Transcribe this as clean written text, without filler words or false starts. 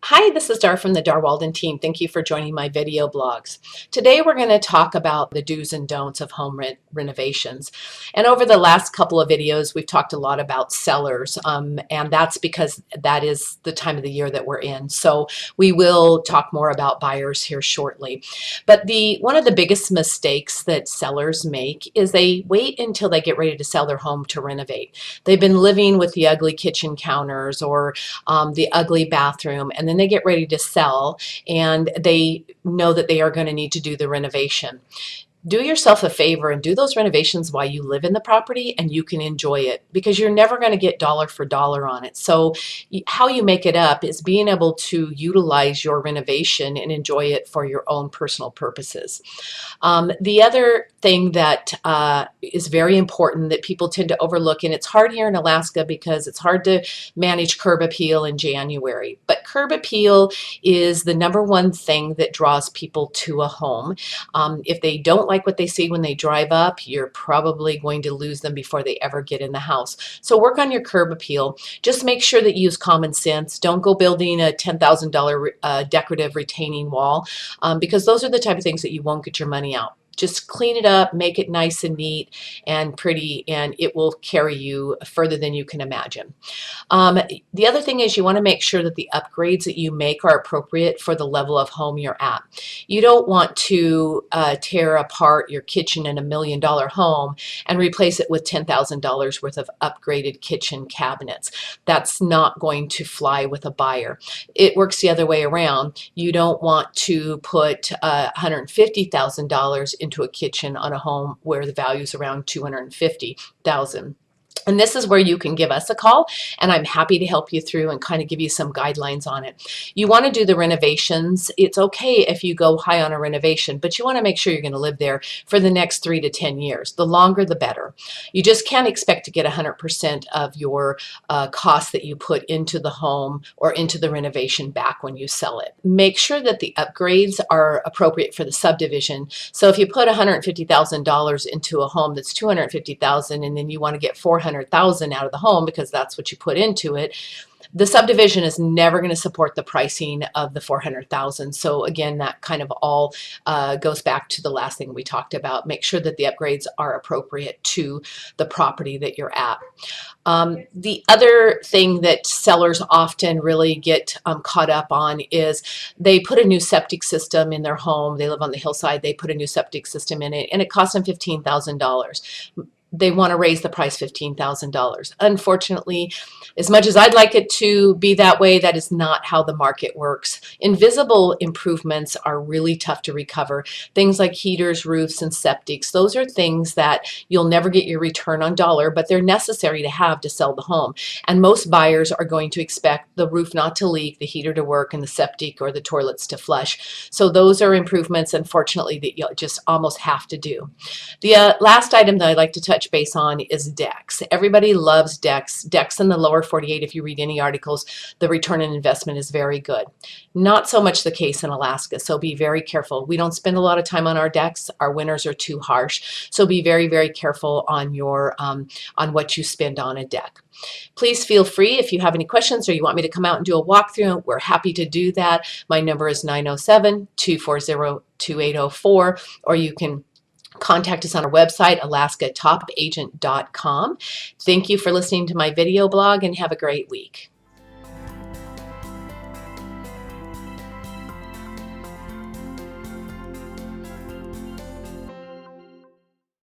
Hi, this is Dar from the Dar Walden team. Thank you for joining my video blogs. Today we're going to talk about the do's and don'ts of home renovations. And over the last couple of videos, we've talked a lot about sellers, and that's because that is the time of the year that we're in. So we will talk more about buyers here shortly. But one of the biggest mistakes that sellers make is they wait until they get ready to sell their home to renovate. They've been living with the ugly kitchen counters or the ugly bathroom, and then they get ready to sell and they know that they are going to need to do the renovation. Do yourself a favor and do those renovations while you live in the property and you can enjoy it, because you're never going to get dollar for dollar on it. So how you make it up is being able to utilize your renovation and enjoy it for your own personal purposes. The other thing that is very important that people tend to overlook, and it's hard here in Alaska because it's hard to manage curb appeal in January, but curb appeal is the number one thing that draws people to a home. If they don't like what they see when they drive up, you're probably going to lose them before they ever get in the house. So work on your curb appeal. Just make sure that you use common sense. Don't go building a $10,000 decorative retaining wall, because those are the type of things that you won't get your money out. Just clean it up, make it nice and neat and pretty, and it will carry you further than you can imagine. The other thing is you want to make sure that the upgrades that you make are appropriate for the level of home you're at. You don't want to tear apart your kitchen in $1 million home and replace it with $10,000 worth of upgraded kitchen cabinets. That's not going to fly with a buyer. It works the other way around. You don't want to put $150,000 into a kitchen on a home where the value is around $250,000. And this is where you can give us a call, and I'm happy to help you through and kind of give you some guidelines on it. You want to do the renovations. It's okay if you go high on a renovation, but you want to make sure you're going to live there for the next 3 to 10 years. The longer, the better. You just can't expect to get 100% of your costs that you put into the home or into the renovation back when you sell it. Make sure that the upgrades are appropriate for the subdivision. So if you put $150,000 into a home that's $250,000 and then you want to get $400,000 out of the home because that's what you put into it, the subdivision is never going to support the pricing of the $400,000. So again, that kind of all goes back to the last thing we talked about. Make sure that the upgrades are appropriate to the property that you're at. The other thing that sellers often really get caught up on is they put a new septic system in their home. They live on the hillside. They put a new septic system in it, and it costs them $15,000. They want to raise the price $15,000. Unfortunately, as much as I'd like it to be that way, that is not how the market works. Invisible improvements are really tough to recover. Things like heaters, roofs, and septics, those are things that you'll never get your return on dollar, but they're necessary to have to sell the home. And most buyers are going to expect the roof not to leak, the heater to work, and the septic or the toilets to flush. So those are improvements, unfortunately, that you just almost have to do. The last item that I'd like to touch base on is decks. Everybody loves decks. Decks in the lower 48, if you read any articles, the return on investment is very good. Not so much the case in Alaska, so be very careful. We don't spend a lot of time on our decks. Our winters are too harsh, so be very, very careful on your on what you spend on a deck. Please feel free if you have any questions or you want me to come out and do a walkthrough. We're happy to do that. My number is 907-240-2804, or you can contact us on our website, alaskatopagent.com. Thank you for listening to my video blog and have a great week.